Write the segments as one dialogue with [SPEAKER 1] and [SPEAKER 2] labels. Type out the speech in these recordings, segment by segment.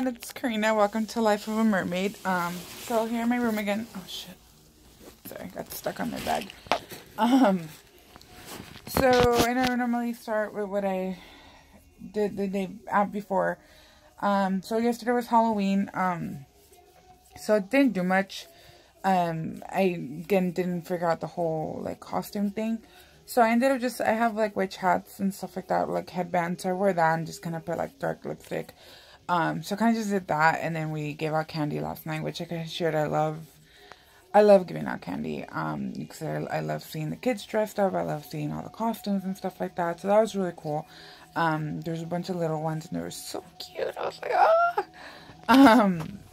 [SPEAKER 1] everyone, it's Karina. Welcome to Life of a Mermaid. So here in my room again. Oh shit. Sorry, got stuck on my bag. So I normally start with what I did the day before. So yesterday was Halloween. So it didn't do much. I again didn't figure out the whole like costume thing. So I ended up I have like witch hats and stuff like that, like headbands. So I wore that and just kind of put like dark lipstick. So I kind of just did that, and then we gave out candy last night, which like I shared. I love giving out candy. Because I love seeing the kids dressed up. I love seeing all the costumes and stuff like that. So that was really cool. There's a bunch of little ones, and they were so cute. I was like, ah.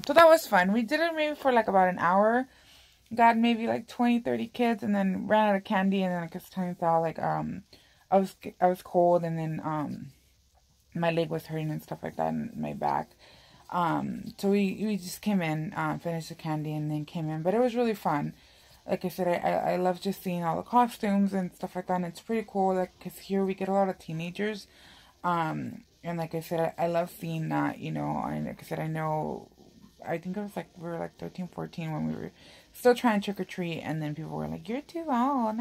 [SPEAKER 1] So that was fun. We did it maybe for like about an hour. Got maybe like 20, 30 kids, and then ran out of candy, and then like as time fell, like I was cold, and then my leg was hurting and stuff like that, and my back. So we just came in, finished the candy, and then came in. But it was really fun. Like I said, I love just seeing all the costumes and stuff like that, and it's pretty cool. Like, cause here we get a lot of teenagers, and like I said, I love seeing that. You know, and like I said, I think it was like we were like 13, 14 when we were still trying to trick or treat, and then people were like, "You're too old."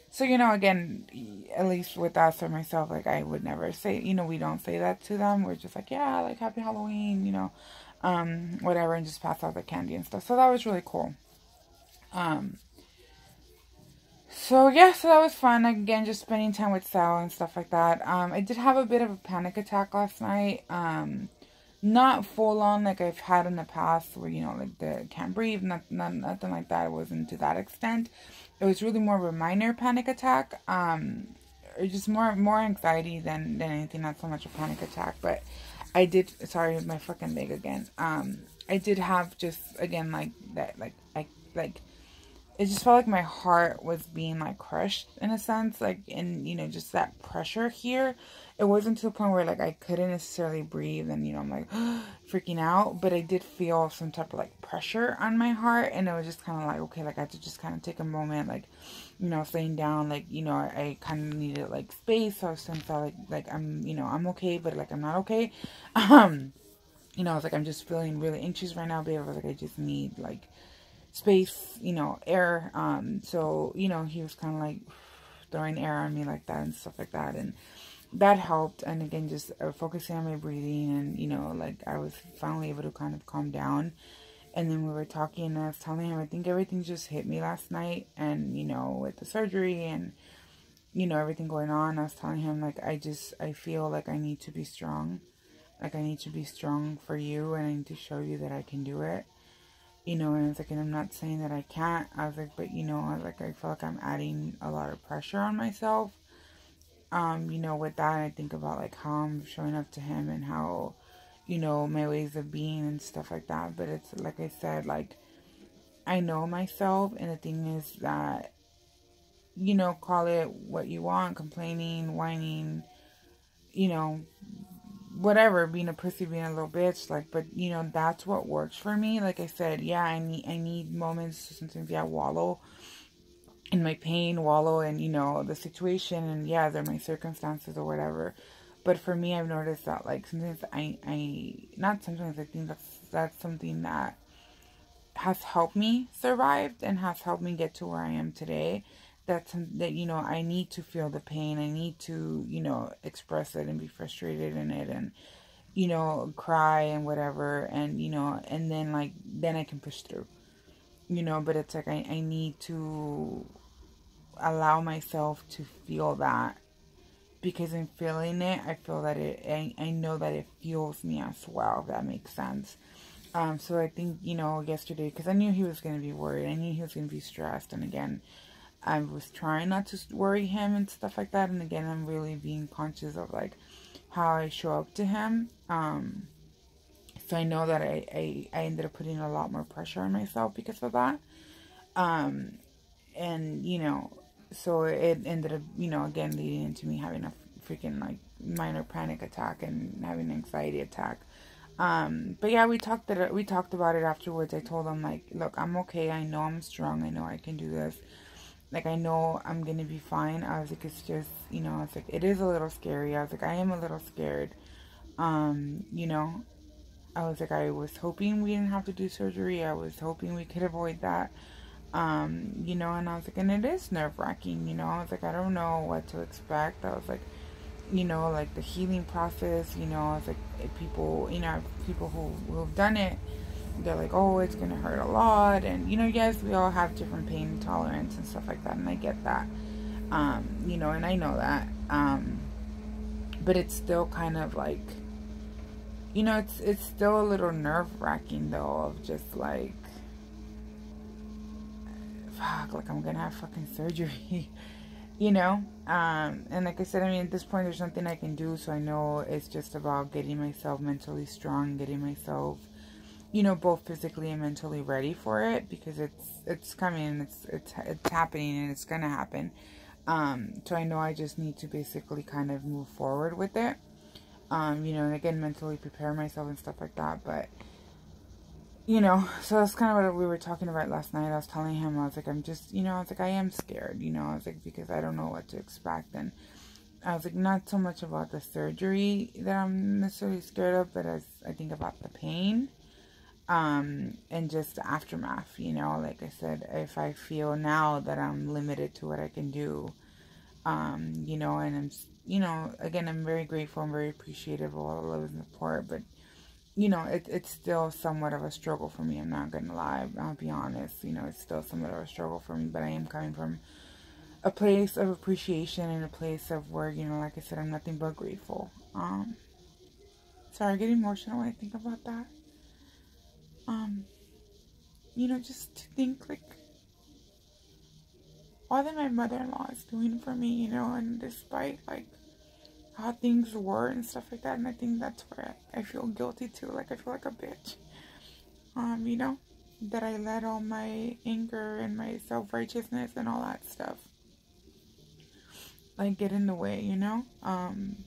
[SPEAKER 1] So, you know, again, at least with us or myself, like, I would never say, you know, we don't say that to them. We're just like, yeah, like, happy Halloween, you know, whatever, and just pass out the candy and stuff. So that was really cool. So, yeah, so that was fun. Again, just spending time with Sal and stuff like that. I did have a bit of a panic attack last night. Not full on like I've had in the past where, you know, like can't breathe, nothing like that. It wasn't to that extent. It was really more of a minor panic attack. Or just more anxiety than anything, not so much a panic attack. But I did, sorry, my fucking leg again. I did have just, again, like that, it just felt like my heart was being like crushed in a sense, like, and you know, just that pressure here. It wasn't to the point where like I couldn't necessarily breathe and, you know, I'm like freaking out, but I did feel some type of like pressure on my heart, and it was just kind of like, okay, like I had to just kind of take a moment, like, you know, laying down, like, you know, I kind of needed like space. So I was like I'm, you know, I'm okay, but like I'm not okay. You know, I was like, I'm just feeling really anxious right now, babe. I was like, I just need like space, you know, air. So, you know, he was kind of like throwing air on me like that and stuff like that, and that helped. And again, just focusing on my breathing, and, you know, like I was finally able to kind of calm down. And then we were talking, and I was telling him, I think everything just hit me last night, and, you know, with the surgery and, you know, everything going on, I was telling him, like, I feel like I need to be strong. Like, I need to be strong for you, and I need to show you that I can do it. You know, and I was like, and I'm not saying that I can't. I was like, but, you know, I was like, I feel like I'm adding a lot of pressure on myself. You know, with that, I think about, like, how I'm showing up to him and how, you know, my ways of being and stuff like that. But it's, like I said, like, I know myself, and the thing is that, you know, call it what you want, complaining, whining, you know, whatever, being a pussy, being a little bitch, like, but, you know, that's what works for me. Like I said, yeah, I need moments to sometimes, yeah, wallow in my pain, wallow in, you know, the situation, and yeah, they're my circumstances or whatever. But for me, I've noticed that, like, sometimes not sometimes, I think that's something that has helped me survive and has helped me get to where I am today. That, you know, I need to feel the pain. I need to, you know, express it and be frustrated in it, and, you know, cry and whatever, and, you know, and then, like, then I can push through, you know. But it's like, I need to allow myself to feel that, because in feeling it, I feel that I know that it fuels me as well, if that makes sense. So I think, you know, yesterday, because I knew he was going to be worried, I knew he was going to be stressed, and again, I was trying not to worry him and stuff like that. And again, I'm really being conscious of, like, how I show up to him. So I know that I ended up putting a lot more pressure on myself because of that. And, you know, so it ended up, you know, again, leading into me having a freaking, like, minor panic attack and having an anxiety attack. But yeah, we talked about it afterwards. I told him, like, look, I'm okay. I know I'm strong. I know I can do this. Like, I know I'm going to be fine. I was like, it's just, you know, it's like, it is a little scary. I was like, I am a little scared. You know, I was like, I was hoping we didn't have to do surgery. I was hoping we could avoid that. You know, and I was like, and it is nerve wracking, you know. I was like, I don't know what to expect. I was like, you know, like the healing process, you know, I was like, people, you know, people who have done it, they're like, oh, it's gonna hurt a lot. And, you know, yes, we all have different pain tolerance and stuff like that. And I get that, you know, and I know that. But it's still kind of like, you know, it's still a little nerve wracking though, of just like, fuck, like I'm gonna have fucking surgery, you know? And like I said, I mean, at this point, there's nothing I can do, so I know it's just about getting myself mentally strong, getting myself, you know, both physically and mentally ready for it, because it's coming, it's happening, and it's gonna happen. So I know I just need to basically kind of move forward with it, you know, and again, mentally prepare myself and stuff like that, but you know, so that's kind of what we were talking about last night. I was telling him, I was like, I'm just, you know, I was like, I am scared, you know, I was like, because I don't know what to expect. And I was like, not so much about the surgery that I'm necessarily scared of, but as I think about the pain, and just the aftermath, you know, like I said, if I feel now that I'm limited to what I can do, you know, and I'm, you know, again, I'm very grateful, I'm very appreciative of all the love and support, but you know, it's still somewhat of a struggle for me. I'm not going to lie. I'll be honest. You know, it's still somewhat of a struggle for me. But I am coming from a place of appreciation and a place of where, you know, like I said, I'm nothing but grateful. Sorry, I get emotional when I think about that. You know, just to think, like, all that my mother-in-law is doing for me, you know, and despite, like, how things were and stuff like that. And I think that's where I feel guilty too. Like, I feel like a bitch. You know, that I let all my anger and my self-righteousness and all that stuff, like, get in the way, you know?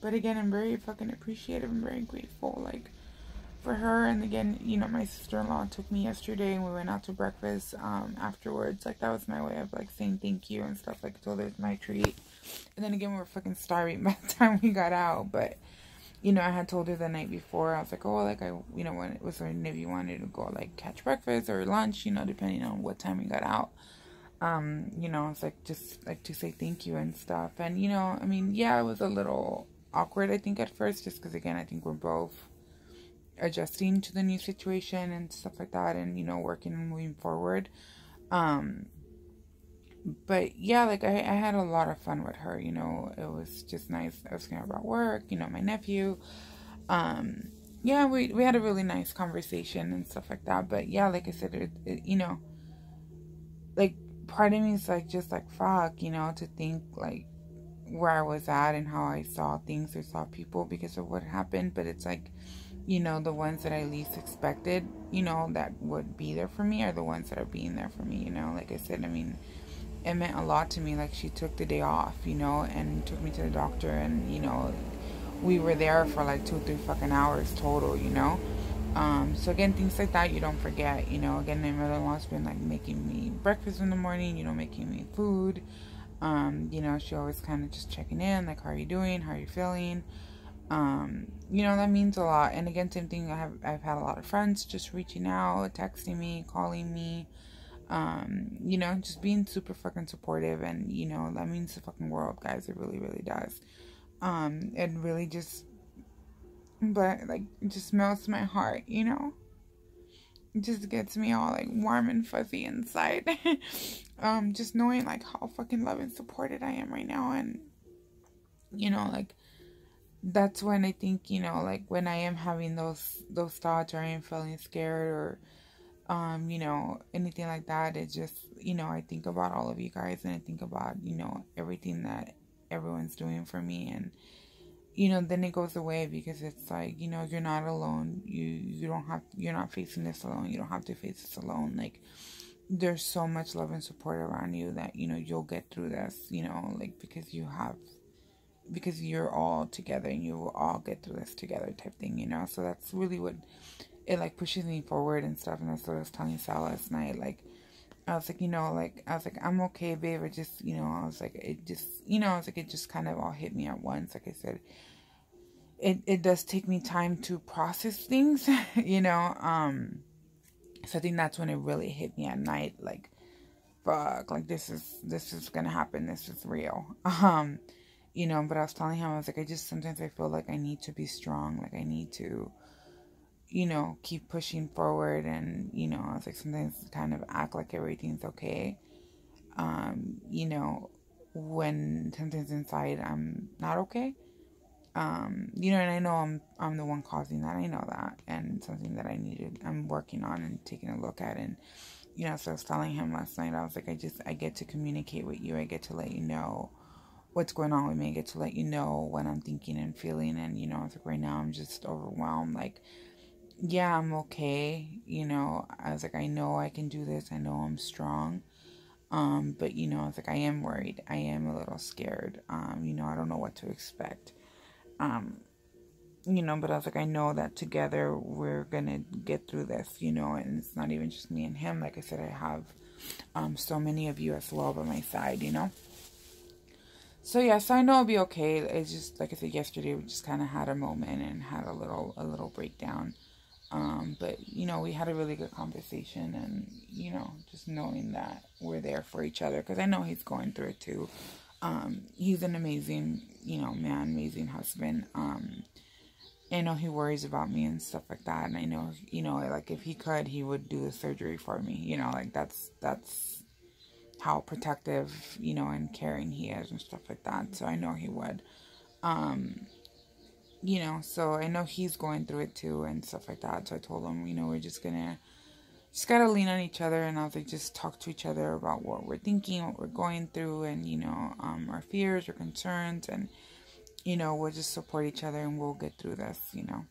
[SPEAKER 1] But again, I'm very fucking appreciative and very grateful, like, for her. And again, you know, my sister-in-law took me yesterday and we went out to breakfast, afterwards. Like, that was my way of, like, saying thank you and stuff. Like, I told her it's my treat. And then again, we were fucking starving by the time we got out, but you know, I had told her the night before, I was like, oh, like, you know, when it was, or if you wanted to go, like, catch breakfast or lunch, you know, depending on what time we got out, you know, it's like, just, like, to say thank you and stuff. And, you know, I mean, yeah, it was a little awkward, I think, at first, just because, again, I think we're both adjusting to the new situation and stuff like that, and, you know, working and moving forward. But yeah, like, I had a lot of fun with her, you know. It was just nice. I was thinking about work, you know, my nephew. Yeah, we had a really nice conversation and stuff like that. But yeah, like I said, you know, like, part of me is like, just like, fuck, you know, to think like where I was at and how I saw things or saw people because of what happened. But it's like, you know, the ones that I least expected, you know, that would be there for me are the ones that are being there for me, you know. Like I said, I mean, it meant a lot to me. Like, she took the day off, you know, and took me to the doctor, and, you know, we were there for like 2-3 fucking hours total, you know. So again, things like that you don't forget, you know. Again, my mother-in-law's been like making me breakfast in the morning, you know, making me food. You know, she always kind of just checking in, like, how are you doing, how are you feeling? You know, that means a lot. And again, same thing, I've had a lot of friends just reaching out, texting me, calling me, you know, just being super fucking supportive. And, you know, that means the fucking world, guys. It really, really does. It really just, but like, it just melts my heart, you know. It just gets me all like warm and fuzzy inside. Just knowing like how fucking loved and supported I am right now. And, you know, like, that's when I think, you know, like, when I am having those thoughts, or I am feeling scared, or you know, anything like that, it just, you know, I think about all of you guys, and I think about, you know, everything that everyone's doing for me. And, you know, then it goes away, because it's like, you know, you're not alone. You're not facing this alone. You don't have to face this alone. Like, there's so much love and support around you that, you know, you'll get through this, you know, like, because you're all together, and you will all get through this together, type thing, you know. So that's really what it like pushes me forward and stuff. And that's what I was telling Sal last night. Like, I was like, you know, like, I was like, I'm okay, babe. It just, you know, I was like, it just, you know, I was like, it just kind of all hit me at once. Like I said, it does take me time to process things, you know. So I think that's when it really hit me at night, like, fuck, like this is gonna happen, this is real. You know, but I was telling him, I was like, sometimes I feel like I need to be strong, like I need to, you know, keep pushing forward, and, you know, I was like, sometimes kind of act like everything's okay. You know, when sometimes inside I'm not okay. You know, and I know I'm the one causing that. I know that, and something that I'm working on and taking a look at. And, you know, so I was telling him last night, I was like, I get to communicate with you. I get to let you know what's going on with me. I get to let you know what I'm thinking and feeling. And, you know, I was like, right now I'm just overwhelmed. Like, yeah, I'm okay. You know, I was like, I know I can do this. I know I'm strong. But, you know, I was like, I am worried. I am a little scared. You know, I don't know what to expect. You know, but I was like, I know that together we're gonna get through this, you know, and it's not even just me and him. Like I said, I have, so many of you as well by my side, you know. So yeah, so I know I'll be okay. It's just, like I said yesterday, we just kind of had a moment and had a little breakdown. But, you know, we had a really good conversation, and, you know, just knowing that we're there for each other, because I know he's going through it too. He's an amazing, you know, man, amazing husband. I know he worries about me and stuff like that, and I know, you know, like, if he could, he would do the surgery for me, you know, like, that's how protective, you know, and caring he is and stuff like that, so I know he would. You know, so I know he's going through it too and stuff like that, so I told him, you know, we're just gotta lean on each other, and I was like, just talk to each other about what we're thinking, what we're going through, and, you know, our fears, our concerns, and, you know, we'll just support each other, and we'll get through this, you know.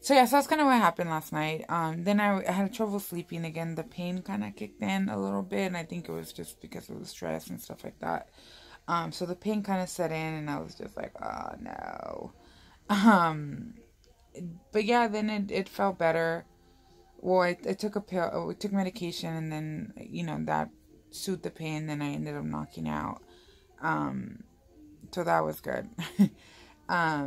[SPEAKER 1] So yeah, so that's kind of what happened last night. Then I had trouble sleeping again. The pain kind of kicked in a little bit, and I think it was just because of the stress and stuff like that. So the pain kind of set in, and I was just like, oh no. But yeah, then it felt better. Well, I took a pill, I took medication, and then, you know, that soothed the pain. Then I ended up knocking out. So that was good. Yeah,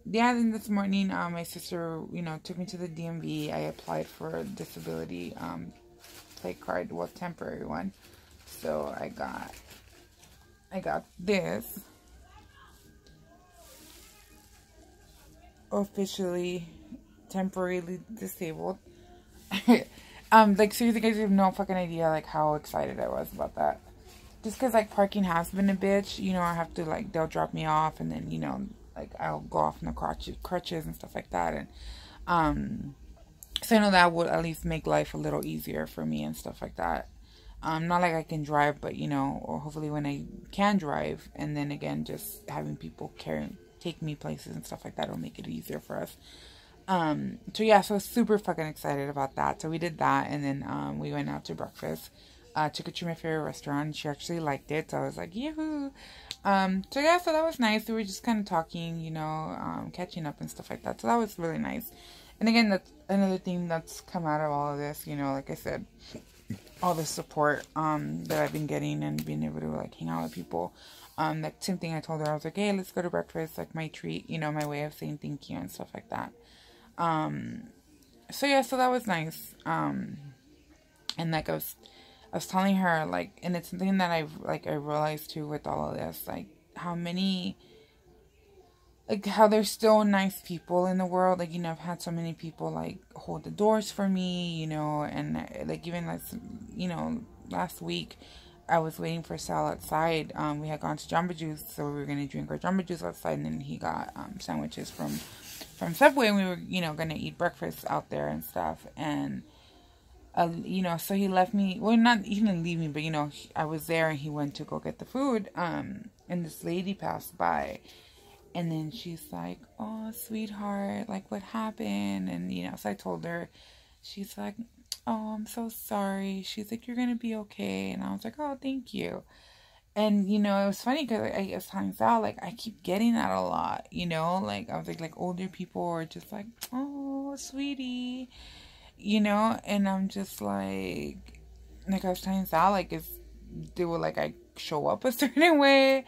[SPEAKER 1] then this morning, my sister, you know, took me to the DMV. I applied for a disability, play card, well, temporary one. So I got this. Officially, temporarily disabled. Like, seriously, guys, you have no fucking idea, like, how excited I was about that. Just because, like, parking has been a bitch, you know, I have to, like, they'll drop me off, and then, you know, like, I'll go off in the crutches and stuff like that, and, so I know that would at least make life a little easier for me and stuff like that. Not like I can drive, but, you know, or hopefully when I can drive, and then again, just having people take me places and stuff like that will make it easier for us. So yeah, so I was super fucking excited about that. So we did that, and then, we went out to breakfast. Took her to my favorite restaurant. She actually liked it, so I was like, yoo-hoo. So yeah, so that was nice. We were just kind of talking, you know, catching up and stuff like that. So that was really nice. And again, that's another thing that's come out of all of this, you know, like I said, all the support, that I've been getting, and being able to, like, hang out with people. That same thing I told her, I was like, hey, let's go to breakfast, like, my treat, you know, my way of saying thank you and stuff like that. So yeah, so that was nice. And like I was telling her, like, and it's something that I realized too with all of this, like, how there's still nice people in the world. Like, you know, I've had so many people, like, hold the doors for me, you know, and, like, even, like, you know, last week, I was waiting for Sal outside. We had gone to Jamba Juice, so we were going to drink our Jamba Juice outside, and then he got, sandwiches from Subway, and we were, you know, going to eat breakfast out there and stuff, and, you know, so he left me, well, he didn't leave me, but, you know, I was there, and he went to go get the food, and this lady passed by, and then she's like, oh, sweetheart, like, what happened? And, you know, so I told her, she's like, oh, I'm so sorry. She's like, you're gonna be okay. And I was like, oh, thank you. And, you know, it was funny because I guess times out, like, I keep getting that a lot, you know, like, I was like older people are just like, oh, sweetie, you know, and I'm just like I was telling Sal, like, they were like, I show up a certain way,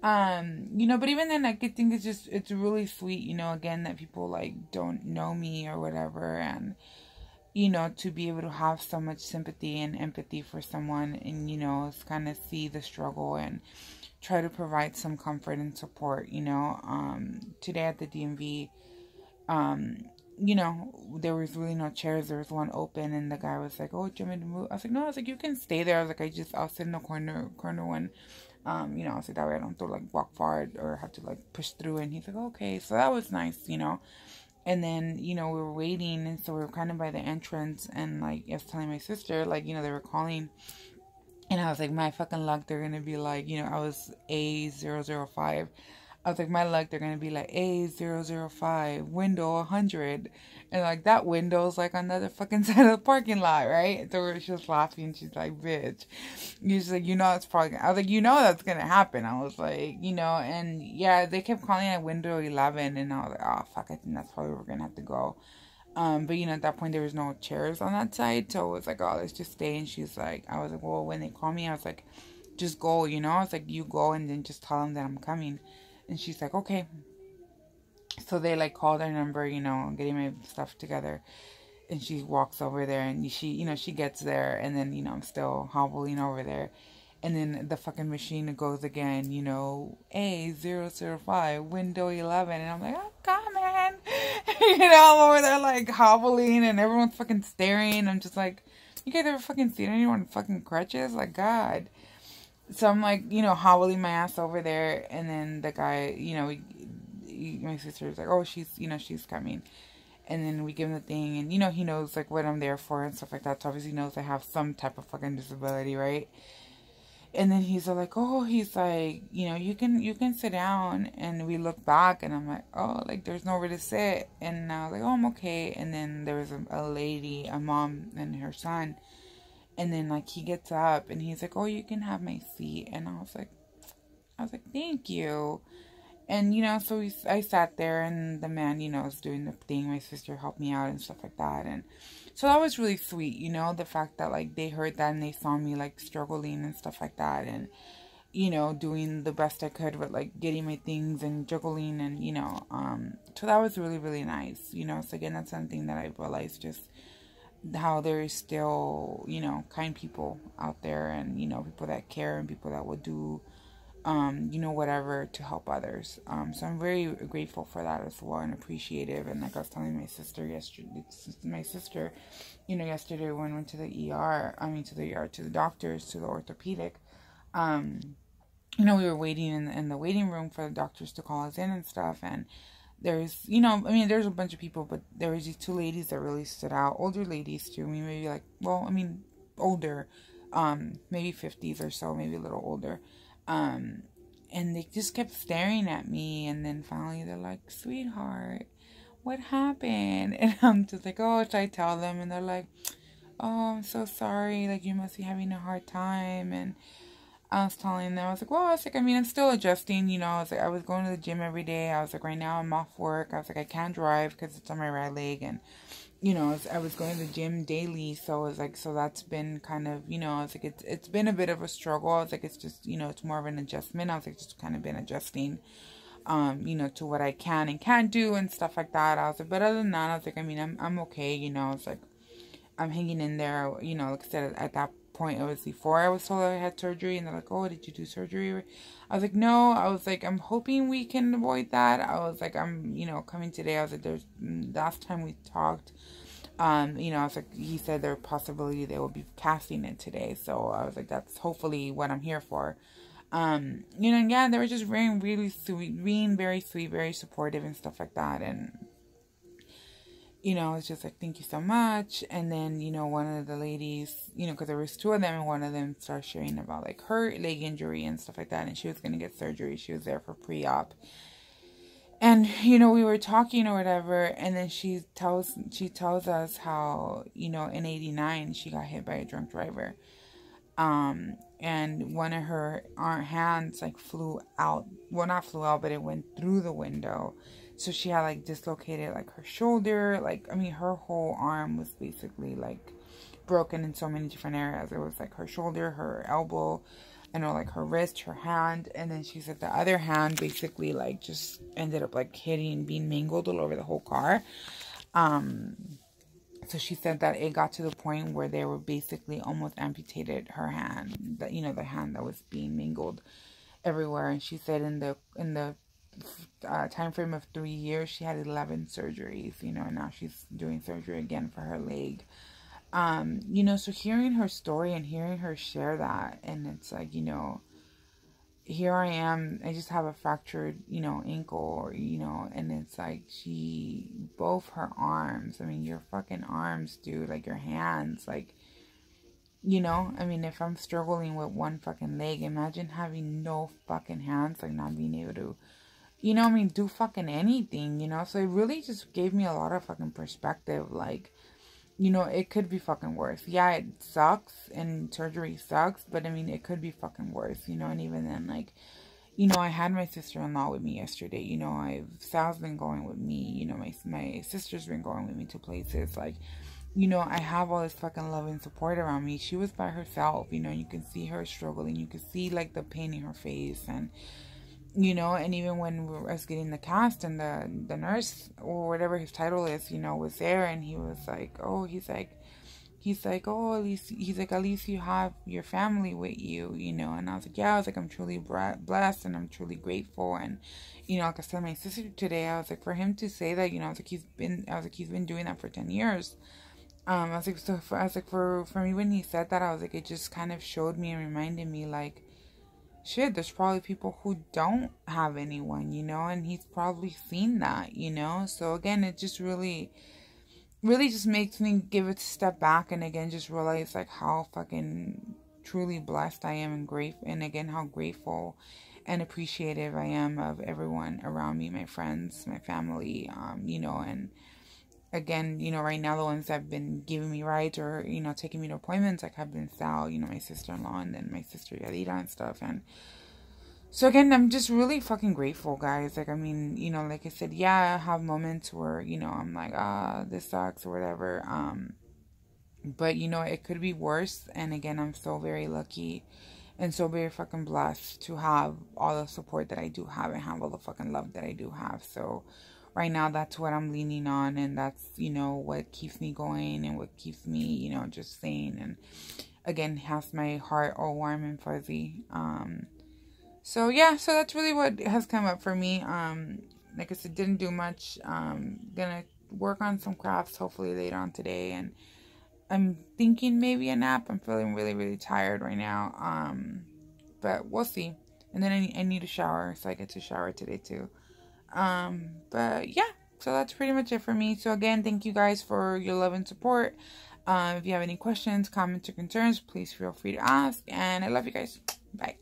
[SPEAKER 1] You know, but even then, like, I think it's really sweet, you know, again, that people, like, don't know me or whatever, and, you know, to be able to have so much sympathy and empathy for someone, and, you know, kind of see the struggle and try to provide some comfort and support, you know. Today at the DMV, you know, there was really no chairs. There was one open, and the guy was like, "Oh, do you want me to move?" I was like, "No." I was like, "You can stay there." I was like, I'll sit in the corner one." You know, so that way I don't have to like walk far or have to like push through. And he's like, "Okay." So that was nice, you know. And then, you know, we were waiting, and so we were kind of by the entrance, and like I was telling my sister, like, you know, they were calling, and I was like, my fucking luck, they're gonna be like, you know, I was A005. I was like, my luck, they're gonna be like A005, window 100. And like, that window's like on the other fucking side of the parking lot, right? So she was laughing. She's like, bitch. She's like, you know, it's probably, I was like, you know, that's gonna happen. I was like, you know, and yeah, they kept calling it window 11. And I was like, oh, fuck, I think that's probably where we're gonna have to go. But you know, at that point there was no chairs on that side, so it was like, oh, let's just stay. And she's like, I was like, well, when they call me, I was like, just go, you know. I was like, you go and then just tell them that I'm coming. And she's like, okay. So they like called her number, you know, getting my stuff together. And she walks over there, and she, you know, she gets there, and then, you know, I'm still hobbling over there. And then the fucking machine goes again, you know, A005, window 11. And I'm like, I'm coming. You know, I'm over there like hobbling, and everyone's fucking staring. I'm just like, you guys ever fucking seen anyone fucking crutches? Like, God. So I'm like, you know, hobbling my ass over there. And then the guy, you know, my sister's like, oh, she's, you know, she's coming. And then we give him the thing, and, you know, he knows, like, what I'm there for and stuff like that. So obviously he knows I have some type of fucking disability, right? And then he's like, oh, he's like, you know, you can sit down. And we look back, and I'm like, oh, like, there's nowhere to sit. And I was like, oh, I'm okay. And then there was a lady, a mom and her son. And then, like, he gets up, and he's like, oh, you can have my seat. And I was like, thank you. And, you know, so I sat there, and the man, you know, was doing the thing. My sister helped me out and stuff like that. And so that was really sweet, you know, the fact that, like, they heard that and they saw me, like, struggling and stuff like that. And, you know, doing the best I could with, like, getting my things and juggling and, you know, so that was really, really nice, you know. So, again, that's something that I realized, just how there is still, you know, kind people out there, and, you know, people that care and people that will do, you know, whatever to help others. So I'm very grateful for that as well, and appreciative. And like I was telling my sister yesterday, you know, yesterday when we went to the ER, to the doctors, to the orthopedic, you know, we were waiting in the waiting room for the doctors to call us in and stuff. And there's, you know, I mean, there's a bunch of people, but there was these two ladies that really stood out, older ladies too. I mean, maybe like, well, I mean, older, maybe 50s or so, maybe a little older. And they just kept staring at me, and then finally they're like, sweetheart, what happened? And I'm just like, oh, should I tell them? And they're like, oh, I'm so sorry, like, you must be having a hard time. And I was telling them, I was like, well, I was like, I mean, I'm still adjusting, you know. I was like, I was going to the gym every day. I was like, right now I'm off work. I was like, I can't drive because it's on my right leg. And, you know, I was going to the gym daily. So I was like, so that's been kind of, you know, I was like, it's been a bit of a struggle. I was like, it's just, you know, it's more of an adjustment. I was like, just kind of been adjusting, you know, to what I can and can't do and stuff like that. I was like, but other than that, I was like, I mean, I'm okay, you know. I was like, I'm hanging in there, you know. Like I said, at that point, it was before I was told I had surgery, and they're like, oh, did you do surgery? I was like, no. I was like, I'm hoping we can avoid that. I was like, I'm, you know, coming today. I was like, there's, last time we talked, you know, I was like, he said there possibility they will be casting it today. So I was like, that's hopefully what I'm here for. You know, and yeah, they were just being really sweet, being very sweet, very supportive and stuff like that. And, you know, it's just like, thank you so much. And then, you know, one of the ladies, you know, because there was two of them, and one of them started sharing about, like, her leg injury and stuff like that, and she was going to get surgery. She was there for pre-op. And, you know, we were talking or whatever, and then she tells us how, you know, in 89, she got hit by a drunk driver. And one of her hands, like, flew out. Well, not flew out, but it went through the window. So she had, like, dislocated, like, her shoulder. Like, I mean, her whole arm was basically, like, broken in so many different areas. It was, like, her shoulder, her elbow, I know, like, her wrist, her hand, and then she said the other hand basically, like, just ended up, like, hitting, being mangled all over the whole car. So she said that it got to the point where they were basically almost amputated her hand, that, you know, the hand that was being mangled everywhere. And she said in the time frame of 3 years, she had 11 surgeries, you know, and now she's doing surgery again for her leg. You know, so hearing her story and hearing her share that, and it's like, you know, here I am, I just have a fractured, you know, ankle, or, you know, and it's like both her arms, I mean, your fucking arms, dude, like your hands, like, you know, I mean, if I'm struggling with one fucking leg, imagine having no fucking hands, like not being able to, you know, I mean, do fucking anything, you know, so it really just gave me a lot of fucking perspective, like, you know, it could be fucking worse. Yeah, it sucks, and surgery sucks, but I mean, it could be fucking worse, you know, and even then, like, you know, I had my sister-in-law with me yesterday, you know, Sal's been going with me, you know, my sister's been going with me to places, like, you know, I have all this fucking love and support around me. She was by herself, you know, you can see her struggling, you can see, like, the pain in her face, and, you know, and even when we were getting the cast, and the nurse, or whatever his title is, you know, was there, and he was like, oh, he's like, oh, at least you have your family with you, you know, and I was like, yeah, I was like, I'm truly blessed, and I'm truly grateful, and, you know, like I said, my sister today, I was like, for him to say that, you know, I was like, he's been doing that for 10 years, I was like, so, for me, when he said that, I was like, it just kind of showed me and reminded me, like, shit, there's probably people who don't have anyone, you know, and he's probably seen that, you know, so again, it just really just makes me give it a step back, and again, just realize, like, how fucking truly blessed I am, and grateful, and again, how grateful and appreciative I am of everyone around me, my friends, my family, you know, and again, you know, right now, the ones that have been giving me rides, or, you know, taking me to appointments, like, have been Sal, you know, my sister-in-law, and then my sister Yadira and stuff, and so again, I'm just really fucking grateful, guys, like, I mean, you know, like I said, yeah, I have moments where, you know, I'm like, this sucks, or whatever, but, you know, it could be worse, and again, I'm so very lucky, and so very fucking blessed to have all the support that I do have, and have all the fucking love that I do have, so right now, that's what I'm leaning on, and that's, you know, what keeps me going, and what keeps me, you know, just sane, and again, has my heart all warm and fuzzy. So yeah, so that's really what has come up for me. Like I said, didn't do much. Gonna work on some crafts, hopefully later on today, and I'm thinking maybe a nap. I'm feeling really, really tired right now. But we'll see. And then I need a shower, so I get to shower today too. But yeah, so that's pretty much it for me. So again, thank you guys for your love and support. If you have any questions, comments, or concerns, please feel free to ask, and I love you guys. Bye.